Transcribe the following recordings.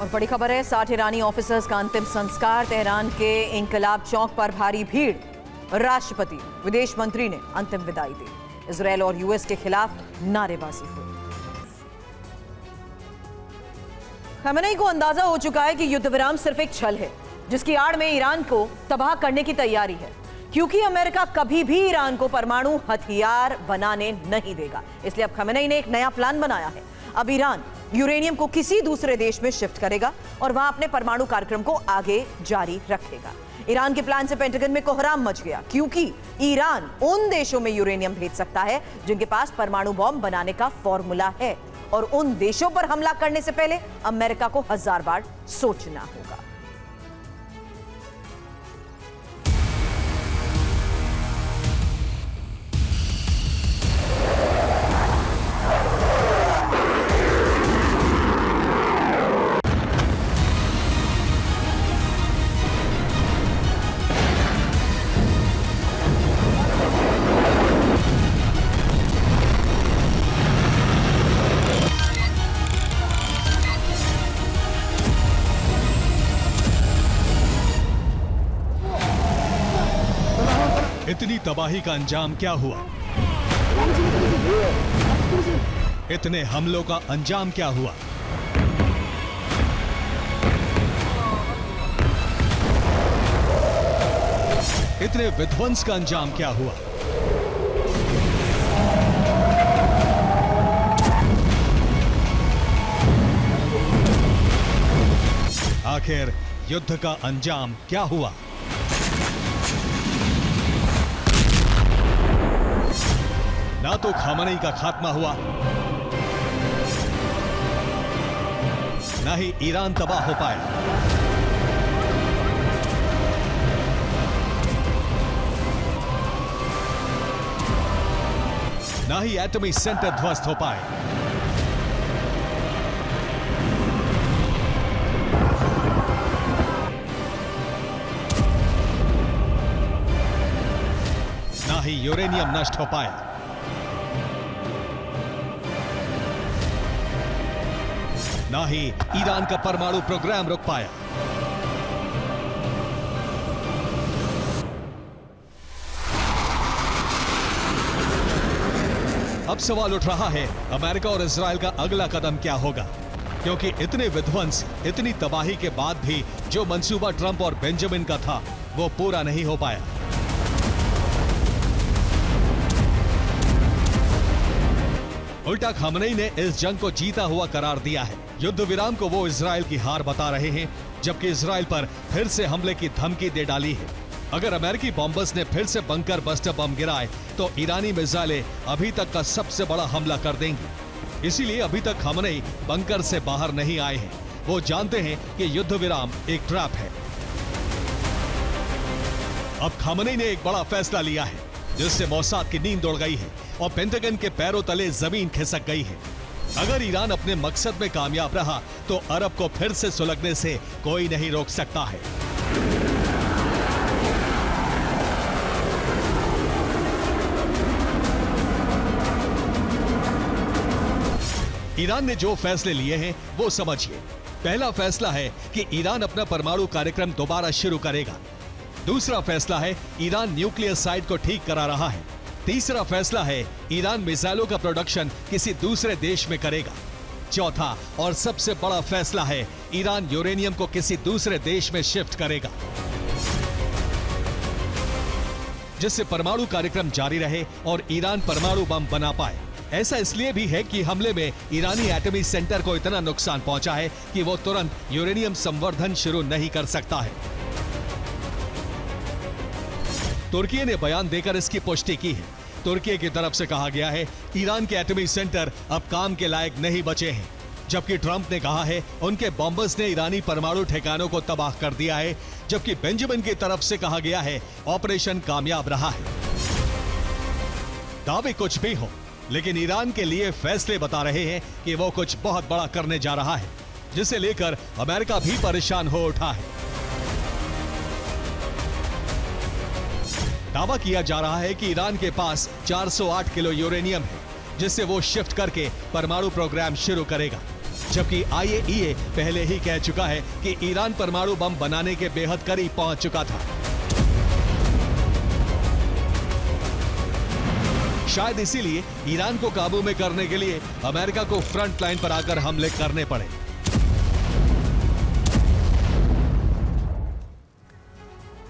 और बड़ी खबर है, 60 ईरानी ऑफिसर्स का अंतिम संस्कार। तेहरान के इंकलाब चौक पर भारी भीड़। राष्ट्रपति, विदेश मंत्री ने अंतिम विदाई दी। इजरायल और यूएस के खिलाफ नारेबाजी हुई। खमेनेई को अंदाजा हो चुका है कि युद्ध विराम सिर्फ एक छल है, जिसकी आड़ में ईरान को तबाह करने की तैयारी है, क्योंकि अमेरिका कभी भी ईरान को परमाणु हथियार बनाने नहीं देगा। इसलिए अब खमेनेई ने एक नया प्लान बनाया है। अब ईरान यूरेनियम को किसी दूसरे देश में शिफ्ट करेगा और वहां अपने परमाणु कार्यक्रम को आगे जारी रखेगा। ईरान के प्लान से पेंटागन में कोहराम मच गया, क्योंकि ईरान उन देशों में यूरेनियम भेज सकता है जिनके पास परमाणु बॉम्ब बनाने का फॉर्मूला है, और उन देशों पर हमला करने से पहले अमेरिका को 1000 बार सोचना होगा। इतनी तबाही का अंजाम क्या हुआ? इतने हमलों का अंजाम क्या हुआ? इतने विध्वंस का अंजाम क्या हुआ? आखिर युद्ध का अंजाम क्या हुआ? ना तो खमेनेई का खात्मा हुआ, ना ही ईरान तबाह हो पाया। ना ही एटमी सेंटर ध्वस्त हो पाए। ना ही यूरेनियम नष्ट हो पाया। ना ही ईरान का परमाणु प्रोग्राम रुक पाया। अब सवाल उठ रहा है, अमेरिका और इजरायल का अगला कदम क्या होगा? क्योंकि इतने विध्वंस, इतनी तबाही के बाद भी जो मंसूबा ट्रंप और बेंजामिन का था, वो पूरा नहीं हो पाया। उल्टा खमेनेई ने इस जंग को जीता हुआ करार दिया है। युद्ध विराम को वो इजरायल की हार बता रहे हैं, जबकि इजरायल पर फिर से हमले की धमकी दे डाली है। अगर अमेरिकी बॉम्बर्स ने फिर से बंकर बस्टर बम गिराए तो ईरानी मिसाइलें अभी तक का सबसे बड़ा हमला कर देंगी। इसीलिए अभी तक खमेनेई बंकर से बाहर नहीं आए हैं। वो जानते हैं कि युद्ध विराम एक ट्रैप है। अब खमेनेई ने एक बड़ा फैसला लिया है, जिससे मोसाद की नींद उड़ गई है और पेंटागन के पैरों तले जमीन खिसक गई है। अगर ईरान अपने मकसद में कामयाब रहा तो अरब को फिर से सुलगने से कोई नहीं रोक सकता है। ईरान ने जो फैसले लिए हैं वो समझिए। पहला फैसला है कि ईरान अपना परमाणु कार्यक्रम दोबारा शुरू करेगा। दूसरा फैसला है ईरान न्यूक्लियर साइट को ठीक करा रहा है। तीसरा फैसला है ईरान मिसाइलों का प्रोडक्शन किसी दूसरे देश में करेगा। चौथा और सबसे बड़ा फैसला है ईरान यूरेनियम को किसी दूसरे देश में शिफ्ट करेगा, जिससे परमाणु कार्यक्रम जारी रहे और ईरान परमाणु बम बना पाए। ऐसा इसलिए भी है कि हमले में ईरानी एटमी सेंटर को इतना नुकसान पहुंचा है कि वो तुरंत यूरेनियम संवर्धन शुरू नहीं कर सकता है। तुर्की ने बयान देकर इसकी पुष्टि की है। तुर्की की तरफ से कहा गया है ईरान के एटमी सेंटर अब काम के लायक नहीं बचे हैं, जबकि ट्रंप ने कहा है उनके बॉम्बर्स ने ईरानी परमाणु ठिकानों को तबाह कर दिया है। जबकि बेंजामिन की तरफ से कहा गया है ऑपरेशन कामयाब रहा है। दावे कुछ भी हो, लेकिन ईरान के लिए फैसले बता रहे हैं कि वो कुछ बहुत बड़ा करने जा रहा है, जिसे लेकर अमेरिका भी परेशान हो उठा है। दावा किया जा रहा है कि ईरान के पास 408 किलो यूरेनियम है, जिससे वो शिफ्ट करके परमाणु प्रोग्राम शुरू करेगा। जबकि IAEA पहले ही कह चुका है कि ईरान परमाणु बम बनाने के बेहद करीब पहुंच चुका था। शायद इसीलिए ईरान को काबू में करने के लिए अमेरिका को फ्रंट लाइन पर आकर हमले करने पड़े।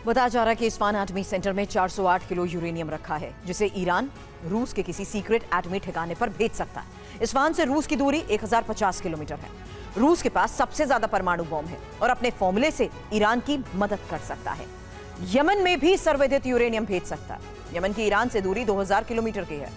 बताया जा रहा है कि इस्फान एटमी सेंटर में 408 किलो यूरेनियम रखा है, जिसे ईरान रूस के किसी सीक्रेट एटमी ठिकाने पर भेज सकता है। इस्फान से रूस की दूरी 1050 किलोमीटर है। रूस के पास सबसे ज्यादा परमाणु बम है और अपने फॉर्मूले से ईरान की मदद कर सकता है। यमन में भी सर्वविदित यूरेनियम भेज सकता है। यमन की ईरान से दूरी 2000 किलोमीटर की है,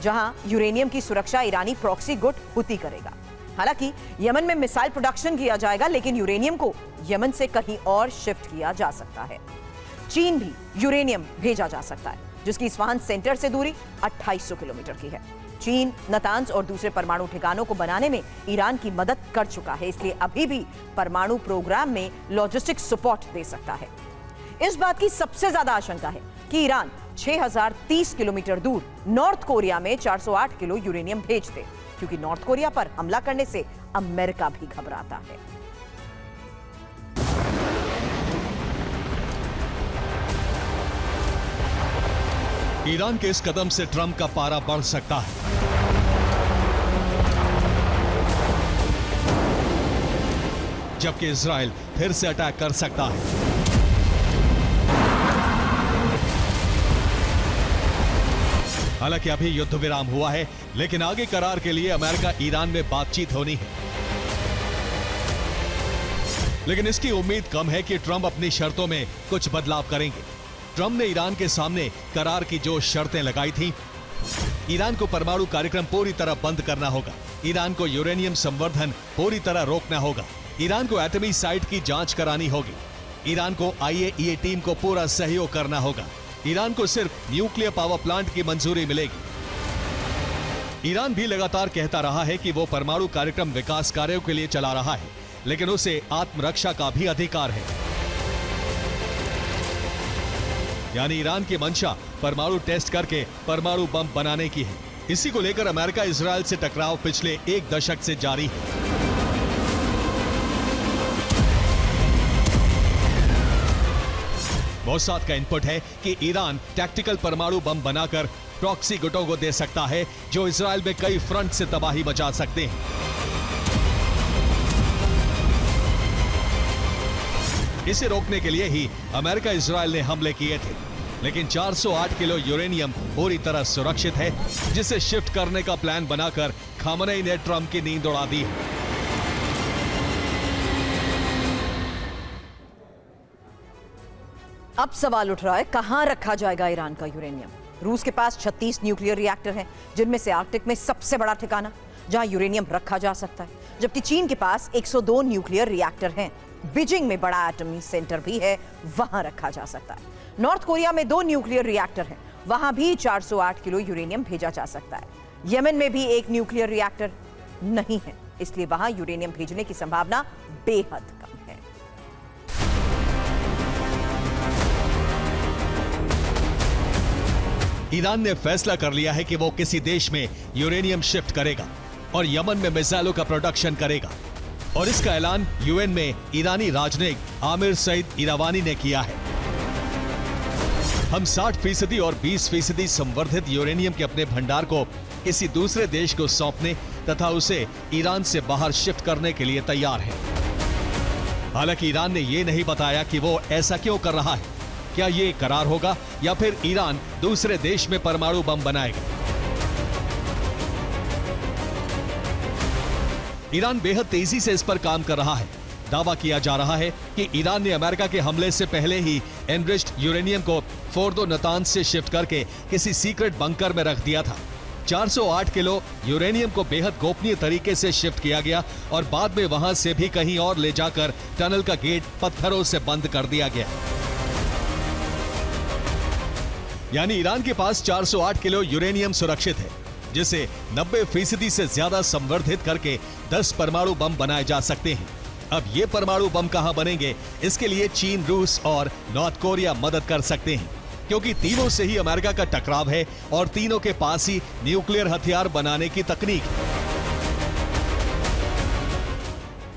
जहां यूरेनियम की सुरक्षा ईरानी प्रॉक्सी गुट हुती करेगा। हालांकि यमन में मिसाइल प्रोडक्शन किया जाएगा, लेकिन यूरेनियम को यमन से कहीं और शिफ्ट किया जा सकता है। चीन भी यूरेनियम भेजा जा सकता है, जिसकी इस्फान सेंटर से दूरी 2800 किलोमीटर की है। चीन नातांज और दूसरे परमाणु ठिकानों को बनाने में ईरान की मदद कर चुका है, इसलिए अभी भी परमाणु प्रोग्राम में लॉजिस्टिक सपोर्ट दे सकता है। इस बात की सबसे ज्यादा आशंका है कि ईरान 6030 किलोमीटर दूर नॉर्थ कोरिया में 408 किलो यूरेनियम भेज दे, क्योंकि नॉर्थ कोरिया पर हमला करने से अमेरिका भी घबराता है। ईरान के इस कदम से ट्रंप का पारा बढ़ सकता है। जबकि इजराइल फिर से अटैक कर सकता है। हालांकि अभी युद्ध विराम हुआ है, लेकिन आगे करार के लिए अमेरिका ईरान में बातचीत होनी है। लेकिन इसकी उम्मीद कम है कि ट्रंप अपनी शर्तों में कुछ बदलाव करेंगे। ट्रंप ने ईरान के सामने करार की जो शर्तें लगाई थीं, ईरान को परमाणु कार्यक्रम पूरी तरह बंद करना होगा, ईरान को यूरेनियम संवर्धन पूरी तरह रोकना होगा, ईरान को एटमी साइट की जांच करानी होगी, ईरान को IAEA टीम को पूरा सहयोग करना होगा, ईरान को सिर्फ न्यूक्लियर पावर प्लांट की मंजूरी मिलेगी। ईरान भी लगातार कहता रहा है कि वो परमाणु कार्यक्रम विकास कार्यों के लिए चला रहा है, लेकिन उसे आत्मरक्षा का भी अधिकार है। यानी ईरान की मंशा परमाणु टेस्ट करके परमाणु बम बनाने की है। इसी को लेकर अमेरिका इजराइल से टकराव पिछले 1 दशक से जारी है। मोसाद का इनपुट है कि ईरान टैक्टिकल परमाणु बम बनाकर प्रॉक्सी गुटों को दे सकता है, जो इजराइल में कई फ्रंट से तबाही मचा सकते हैं। इसे रोकने के लिए ही अमेरिका इजराइल ने हमले किए थे, लेकिन 408 किलो यूरेनियम पूरी तरह सुरक्षित है, जिसे शिफ्ट करने का प्लान बनाकर खामनेई ने ट्रंप की नींद उड़ा दी है। अब सवाल उठ रहा है, कहां रखा जाएगा ईरान का यूरेनियम? रूस के पास 36 न्यूक्लियर रिएक्टर हैं, जिनमें से आर्कटिक में सबसे बड़ा ठिकाना जहां यूरेनियम रखा जा सकता है, जबकि चीन के पास 102 न्यूक्लियर रिएक्टर हैं। बीजिंग में बड़ा एटमी सेंटर भी है, वहां रखा जा सकता है। नॉर्थ कोरिया में 2 न्यूक्लियर रिएक्टर हैं, वहां भी 408 किलो यूरेनियम भेजा जा सकता है। यमन में भी 1 न्यूक्लियर रिएक्टर नहीं है, इसलिए वहां यूरेनियम भेजने की संभावना बेहद कम है। ईरान ने फैसला कर लिया है कि वो किसी देश में यूरेनियम शिफ्ट करेगा और यमन में मिसाइलों का प्रोडक्शन करेगा, और इसका ऐलान UN में ईरानी राजनयिक आमिर सईद इरावानी ने किया है। हम 60% और 20% संवर्धित यूरेनियम के अपने भंडार को किसी दूसरे देश को सौंपने तथा उसे ईरान से बाहर शिफ्ट करने के लिए तैयार है। हालांकि ईरान ने यह नहीं बताया कि वो ऐसा क्यों कर रहा है। क्या ये करार होगा या फिर ईरान दूसरे देश में परमाणु बम बनाएगा? ईरान बेहद तेजी से इस पर काम कर रहा है। दावा किया जा रहा है कि ईरान ने अमेरिका के हमले से पहले ही एनरिच्ड यूरेनियम को फोर्दो नातांज से शिफ्ट करके किसी सीक्रेट बंकर में रख दिया था। 408 किलो यूरेनियम को बेहद गोपनीय तरीके से शिफ्ट किया गया और बाद में वहां से भी कहीं और ले जाकर टनल का गेट पत्थरों से बंद कर दिया गया। यानी ईरान के पास 408 किलो यूरेनियम सुरक्षित है, जिसे 90% से ज्यादा संवर्धित करके 10 परमाणु बम बनाए जा सकते हैं। अब ये परमाणु बम कहां बनेंगे, इसके लिए चीन, रूस और नॉर्थ कोरिया मदद कर सकते हैं, क्योंकि तीनों से ही अमेरिका का टकराव है और तीनों के पास ही न्यूक्लियर हथियार बनाने की तकनीक है।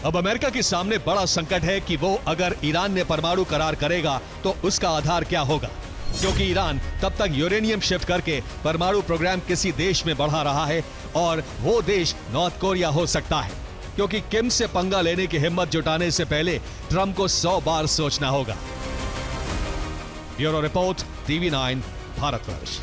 अब अमेरिका के सामने बड़ा संकट है कि वो अगर ईरान ने परमाणु करार करेगा तो उसका आधार क्या होगा, क्योंकि ईरान तब तक यूरेनियम शिफ्ट करके परमाणु प्रोग्राम किसी देश में बढ़ा रहा है और वो देश नॉर्थ कोरिया हो सकता है, क्योंकि किम से पंगा लेने की हिम्मत जुटाने से पहले ट्रंप को 100 बार सोचना होगा। Bureau report, TV9 Bharatvarsh.